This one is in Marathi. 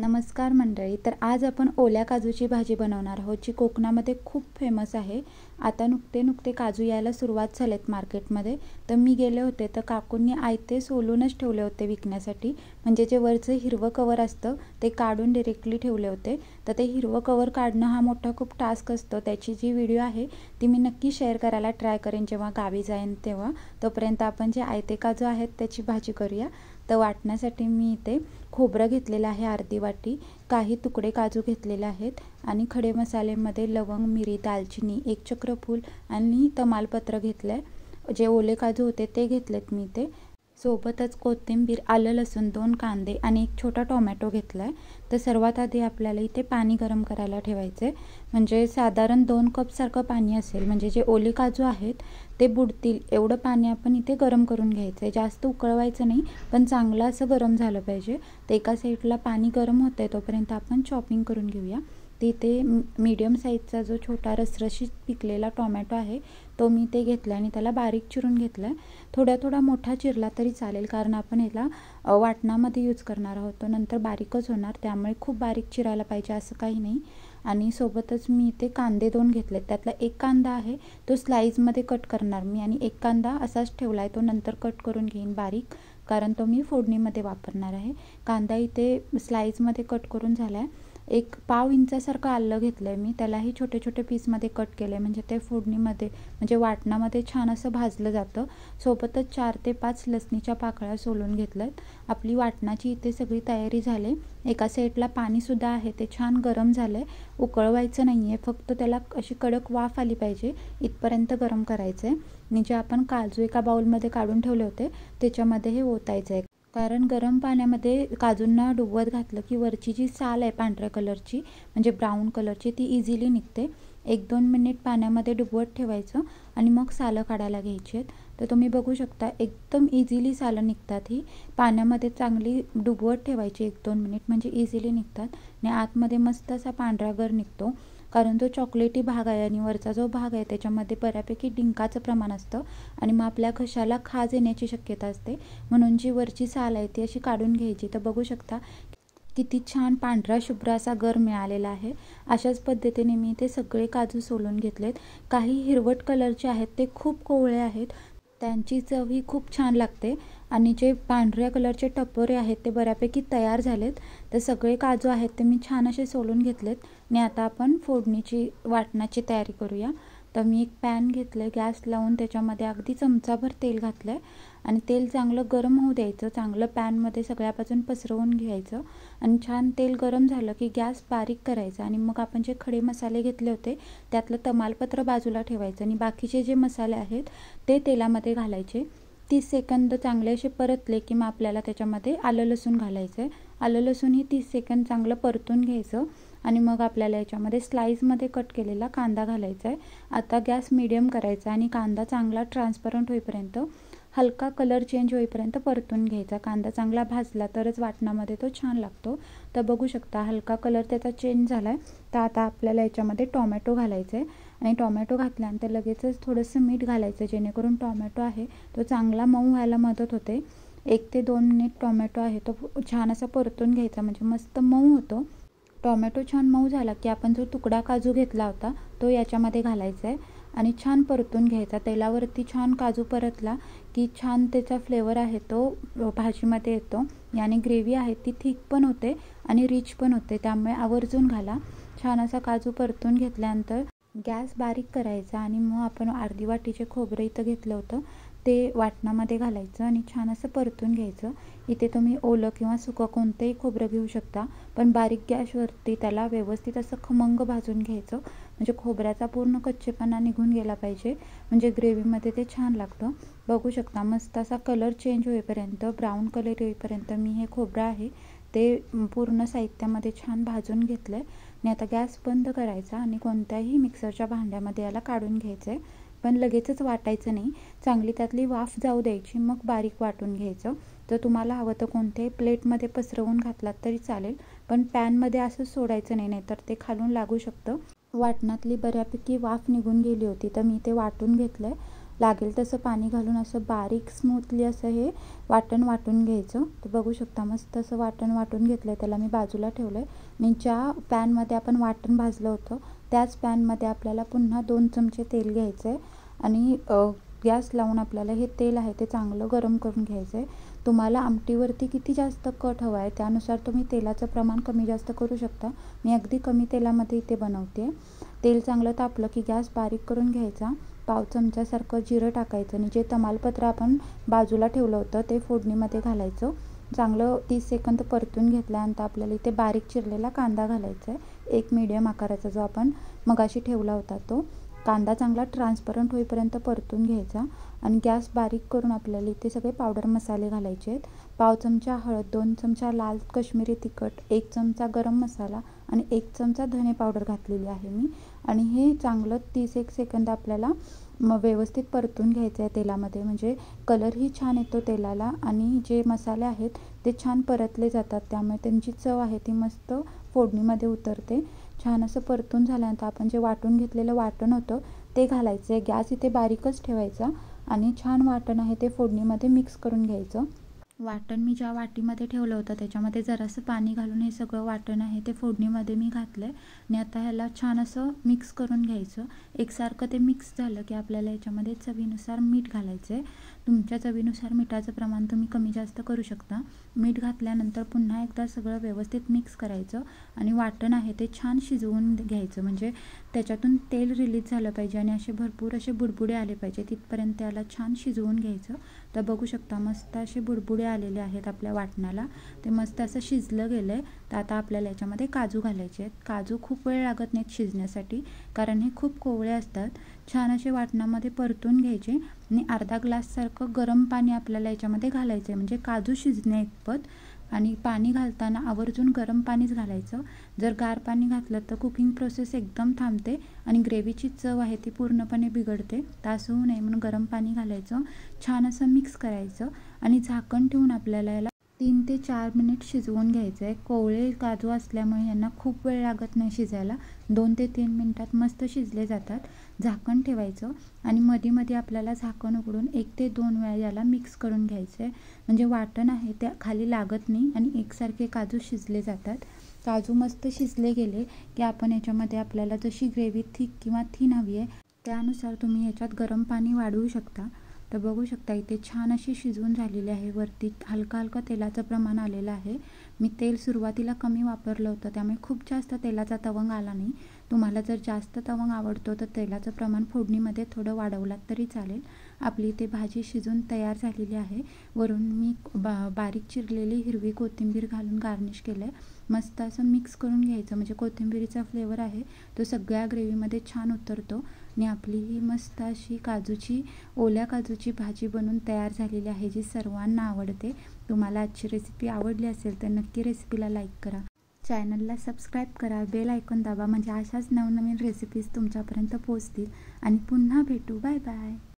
नमस्कार मंडळी. तर आज आपण ओल्या काजूची भाजी बनवणार आहोत, जी कोकणामध्ये खूप फेमस आहे. आता नुकते काजू यायला सुरुवात झालेत मार्केटमध्ये. तर मी गेले होते तर काकूंनी आयते सोलूनच ठेवले होते विकण्यासाठी. म्हणजे जे वरचं हिरवं कवर असतं ते काढून डायरेक्टली ठेवले होते. तर ते हिरवं कवर काढणं हा मोठा खूप टास्क असतो. त्याची जी व्हिडिओ आहे ती मी नक्की शेअर करायला ट्राय करेन जेव्हा गावी जाईन तेव्हा. तोपर्यंत आपण जे आयते काजू आहेत त्याची भाजी करूया. तर वाटण्यासाठी मी इथे खोबरं घेतलेलं आहे अर्धी वाटी, काही तुकडे काजू घेतलेले आहेत आणि खडे मसाल्यामध्ये लवंग, मिरी, दालचिनी, एक चक्रफूल आणि तमालपत्र घेतलं आहे. जे ओले काजू होते ते घेतलेत मी इथे. सोबतच कोथिंबीर, आलं, लसूण, 2 कांदे आणि एक छोटा टोमॅटो घेतला आहे. तर सर्वात आधी आपल्याला इथे पाणी गरम करायला ठेवायचं आहे. म्हणजे साधारण 2 कपसारखं पाणी असेल. म्हणजे जे ओले काजू आहेत ते बुडतील एवढं पाणी आपण इथे गरम करून घ्यायचं आहे. जास्त उकळवायचं नाही, पण चांगलं असं गरम झालं पाहिजे. तर एका साईडला पाणी गरम होतं आहे तोपर्यंत आपण चॉपिंग करून घेऊया. तिथे मीडियम साईजचा जो छोटा रसरशीत पिकलेला टोमॅटो आहे तो मी ते घेतला आणि त्याला बारीक चिरून घेतला आहे. थोडा मोठा चिरला तरी चालेल, कारण आपण याला वाटणामध्ये यूज करणार आहोत. तो नंतर बारीकच होणार, त्यामुळे खूप बारीक चिरायला पाहिजे असं काही नाही. आणि सोबतच मी इथे कांदे 2 घेतले. त्यातला एक कांदा आहे तो स्लाईजमध्ये कट करणार मी, आणि एक कांदा असाच ठेवला आहे, तो नंतर कट करून घेईन बारीक, कारण तो मी फोडणीमध्ये वापरणार आहे. कांदा इथे स्लाईजमध्ये कट करून झाला आहे. एक पाव इंचासारखं आलं घेतलं आहे मी, त्यालाही छोटे छोटे पीसमध्ये कट केलं आहे, म्हणजे ते फोडणीमध्ये म्हणजे वाटणामध्ये छान असं भाजलं जातं. सोबतच 4 ते 5 लसणीच्या पाकळ्या सोलून घेतल्या आहेत. आपली वाटणाची इथे सगळी तयारी झाली. एका साईडला पाणीसुद्धा आहे, ते छान गरम झालं आहे. उकळवायचं नाही आहे, फक्त त्याला अशी कडक वाफ आली पाहिजे इथपर्यंत गरम करायचं आहे. आणि जे आपण काजू एका बाउलमध्ये काढून ठेवले होते त्याच्यामध्ये हे ओतायचं आहे, कारण गरम पाण्यामध्ये काजूंना डुबवत घातलं की वरची जी साल आहे पांढऱ्या कलरची म्हणजे ब्राऊन कलरची ती इझिली निघते. 1-2 मिनिट पाण्यामध्ये डुबवत ठेवायचं आणि मग सालं काढायला घ्यायची आहेत. तर तुम्ही बघू शकता एकदम इझिली सालं निघतात. ही पाण्यामध्ये चांगली डुबवत ठेवायची 1-2 मिनिट, म्हणजे इझिली निघतात. आणि आतमध्ये मस्त असा पांढरा गर निघतो, कारण जो चॉकलेटी भाग आहे आणि वरचा जो भाग आहे त्याच्यामध्ये बऱ्यापैकी डिंकाचं प्रमाण असतं आणि मग आपल्या घशाला खाज येण्याची शक्यता असते. म्हणून जी वरची साल आहे ती अशी काढून घ्यायची. तर बघू शकता किती छान पांढरा शुभ्र असा गर मिळालेला आहे. अशाच पद्धतीने मी ते सगळे काजू सोलून घेतलेत. काही हिरवट कलरचे आहेत ते खूप कोवळे आहेत, त्यांची चव ही खूप छान लागते. आणि जे पांढऱ्या कलरचे टपोरे आहेत ते बऱ्यापैकी तयार झालेत. तर सगळे काजू आहेत ते मी छान असे सोलून घेतलेत. आणि आता आपण फोडणीची वाटणाची तयारी करूया. तर मी एक पॅन घेतलं आहे, गॅस लावून त्याच्यामध्ये अगदी चमचाभर तेल घातलं आहे आणि तेल चांगलं गरम होऊ द्यायचं. चांगलं पॅनमध्ये सगळ्या बाजून पसरवून घ्यायचं आणि छान तेल गरम झालं की गॅस बारीक करायचा. आणि मग आपण जे खडे मसाले घेतले होते त्यातलं तमालपत्र बाजूला ठेवायचं आणि बाकीचे जे मसाले आहेत ते तेलामध्ये घालायचे. 30 सेकंद चांगले असे परतले की मग आपल्याला त्याच्यामध्ये आलं लसूण घालायचं आहे. आलं लसूण ही 30 सेकंद चांगलं परतून घ्यायचं आणि मग आपल्याला याच्यामध्ये स्लाईसमध्ये कट केलेला कांदा घालायचा आहे. आता गॅस मीडियम करायचा आणि कांदा चांगला ट्रान्सपरंट होईपर्यंत, हलका कलर चेंज होईपर्यंत परतून घ्यायचा. कांदा चांगला भाजला तरच वाटणामध्ये तो छान लागतो. तर बघू शकता हलका कलर त्याचा चेंज झाला आहे. तर आता आपल्याला याच्यामध्ये टोमॅटो घालायचं आहे आणि टोमॅटो घातल्यानंतर लगेचच थोडंसं मीठ घालायचं, जेणेकरून टोमॅटो आहे तो चांगला मऊ व्हायला मदत होते. 1 ते 2 मिनिट टोमॅटो आहे तो छान असा परतून घ्यायचा, म्हणजे मस्त मऊ होतो. टोमॅटो छान मऊ झाला की आपण जो तुकडा काजू घेतला होता तो याच्यामध्ये घालायचा आहे आणि छान परतून घ्यायचा. तेलावरती छान काजू परतला की छान त्याचा फ्लेवर आहे तो भाजीमध्ये येतो. याने ग्रेव्ही आहे ती थिक पण होते आणि रिच पण होते, त्यामुळे आवर्जून घाला. छान असा काजू परतून घेतल्यानंतर गॅस बारीक करायचा आणि मग आपण अर्धी वाटीचे खोबरं इथं घेतलं होतं ते वाटणामध्ये घालायचं आणि छान असं परतून घ्यायचं. इथे तुम्ही ओलं किंवा सुकं कोणतेही खोबरं घेऊ शकता, पण बारीक गॅसवरती त्याला व्यवस्थित असं खमंग भाजून घ्यायचं, म्हणजे खोबऱ्याचा पूर्ण कच्चेपणा निघून गेला पाहिजे, म्हणजे ग्रेव्हीमध्ये ते छान लागतं. बघू शकता मस्त असा कलर चेंज होईपर्यंत, ब्राऊन कलर येईपर्यंत मी हे खोबरं आहे ते पूर्ण साहित्यामध्ये छान भाजून घेतलं आहे. आणि आता गॅस बंद करायचा आणि कोणत्याही मिक्सरच्या भांड्यामध्ये याला काढून घ्यायचं आहे, पण लगेचच वाटायचं नाही. चांगली त्यातली वाफ जाऊ द्यायची, मग बारीक वाटून घ्यायचं. तर तुम्हाला हवं तर कोणत्याही प्लेटमध्ये पसरवून घातलात तरी चालेल, पण पॅनमध्ये असं सोडायचं नाही, नाहीतर ते खालून लागू शकतं. वाटणातली बऱ्यापैकी वाफ निघून गेली होती तर मी ते वाटून घेतलं आहे लागेल तसं पाणी घालून असं बारीक स्मूथली असं हे वाटण वाटून घ्यायचं. तर बघू शकता मस्त असं वाटण वाटून घेतलं आहे. त्याला मी बाजूला ठेवलं आहे. मी ज्या पॅनमध्ये आपण वाटण भाजलं होतं त्याच पॅनमध्ये आपल्याला पुन्हा 2 चमचे तेल घ्यायचं आहे आणि गॅस लावून आपल्याला हे तेल आहे ते चांगलं गरम करून घ्यायचं आहे. तुम्हाला आमटीवरती किती जास्त कट हवा आहे त्यानुसार तुम्ही तेलाचं प्रमाण कमी जास्त करू शकता. मी अगदी कमी तेलामध्ये इथे बनवते. तेल चांगलं तापलं की गॅस बारीक करून घ्यायचा. पाव चमच्यासारखं जिरं टाकायचं आणि जे तमालपत्र आपण बाजूला ठेवलं होतं ते फोडणीमध्ये घालायचं. चांगलं 30 सेकंद परतून घेतल्यानंतर आपल्याला इथे बारीक चिरलेला कांदा घालायचा आहे. एक मीडियम आकाराचा जो आपण मगाशी ठेवला होता तो. कांदा चांगला ट्रान्सपरंट होईपर्यंत परतून घ्यायचा आणि गॅस बारीक करून आपल्याला इथे सगळे पावडर मसाले घालायचे आहेत. पाव चमचा हळद, 2 चमचा लाल कश्मीरी तिखट, 1 चमचा गरम मसाला आणि 1 चमचा धने पावडर घातलेली आहे मी. आणि हे चांगलं 30 सेकंद आपल्याला व्यवस्थित परतून घ्यायचं आहे तेलामध्ये. म्हणजे कलरही छान येतो तेलाला आणि जे मसाले आहेत ते छान परतले जातात. त्यामुळे त्यांची चव आहे ती मस्त फोडणीमध्ये उतरते. छान असं परतून झाल्यानंतर आपण जे वाटून घेतलेलं वाटण होतं ते घालायचं आहे. गॅस इथे बारीकच ठेवायचा आणि छान वाटण आहे ते फोडणीमध्ये मिक्स करून घ्यायचं. वाटण मी ज्या वाटीमध्ये ठेवलं होतं त्याच्यामध्ये जरासं पाणी घालून हे सगळं वाटण आहे ते फोडणीमध्ये मी घातलं आहे आणि आता ह्याला छान असं मिक्स करून घ्यायचं. एकसारखं ते मिक्स झालं की आपल्याला याच्यामध्ये चवीनुसार मीठ घालायचं आहे. तुमच्या चवीनुसार मिठाचं प्रमाण तुम्ही कमी जास्त करू शकता. मीठ घातल्यानंतर पुन्हा एकदा सगळं व्यवस्थित मिक्स करायचं आणि वाटण आहे ते छान शिजवून घ्यायचं. म्हणजे त्याच्यातून तेल रिलीज झालं पाहिजे आणि असे भरपूर असे बुडबुडे आले पाहिजे तिथपर्यंत त्याला छान शिजवून घ्यायचं. तर बघू शकता मस्त असे बुडबुडे आलेले आहेत आपल्या वाटणाला. ते मस्त असं शिजलं गेलं आहे. तर आता आपल्याला याच्यामध्ये काजू घालायचे आहेत. काजू खूप वेळ लागत नाहीत शिजण्यासाठी कारण हे खूप कोवळे असतात. छान असे वाटणामध्ये परतून घ्यायचे आणि अर्धा ग्लाससारखं गरम पाणी आपल्याला याच्यामध्ये घालायचं आहे म्हणजे काजू शिजण्या इतपत. आणि पाणी घालताना आवर्जून गरम पाणीच घालायचं. जर गार पाणी घातलं तर कुकिंग प्रोसेस एकदम थांबते आणि ग्रेव्हीची चव आहे ती पूर्णपणे बिघडते. तर असं होऊ नये म्हणून गरम पाणी घालायचं. छान असं मिक्स करायचं आणि झाकण ठेवून आपल्याला याला 3 ते 4 मिनिट शिजवून घ्यायचं आहे. कोवळे काजू असल्यामुळे यांना खूप वेळ लागत नाही शिजायला. 2 ते 3 मिनिटात मस्त शिजले जातात. झाकण ठेवायचं आणि मध्ये आपल्याला झाकण उघडून 1 ते 2 वेळा याला मिक्स करून घ्यायचं आहे. म्हणजे वाटण आहे ते खाली लागत नाही आणि एकसारखे काजू शिजले जातात. काजू मस्त शिजले गेले की आपण याच्यामध्ये आपल्याला जशी ग्रेव्ही थिक किंवा थिन हवी आहे त्यानुसार तुम्ही याच्यात गरम पाणी वाढवू शकता. तर बघू शकता इथे छान अशी शिजवून झालेली आहे. वरती हलका हलका तेलाचं प्रमाण आलेलं आहे. मी तेल सुरुवातीला कमी वापरलं होतं त्यामुळे खूप जास्त तेलाचा तवंग आला नाही. तुम्हाला जर जास्त तवंग आवडतो तर तेलाचं प्रमाण फोडणीमध्ये थोडं वाढवलात तरी चालेल. आपली इथे भाजी शिजून तयार झालेली आहे. वरून मी बारीक चिरलेली हिरवी कोथिंबीर घालून गार्निश केलं आहे. मस्त असं मिक्स करून घ्यायचं म्हणजे कोथिंबीरीचा फ्लेवर आहे तो सगळ्या ग्रेव्हीमध्ये छान उतरतो आणि आपली ही मस्त अशी ओल्या काजूची भाजी बनून तयार झालेली आहे जी सर्वांना आवडते. तुम्हाला आजची रेसिपी आवडली असेल तर नक्की रेसिपीला लाईक करा. चॅनलला सबस्क्राईब करा. बेल आयकॉन दाबा म्हणजे अशाच नवनवीन रेसिपीज तुमच्यापर्यंत पोहोचतील. आणि पुन्हा भेटू. Bye bye.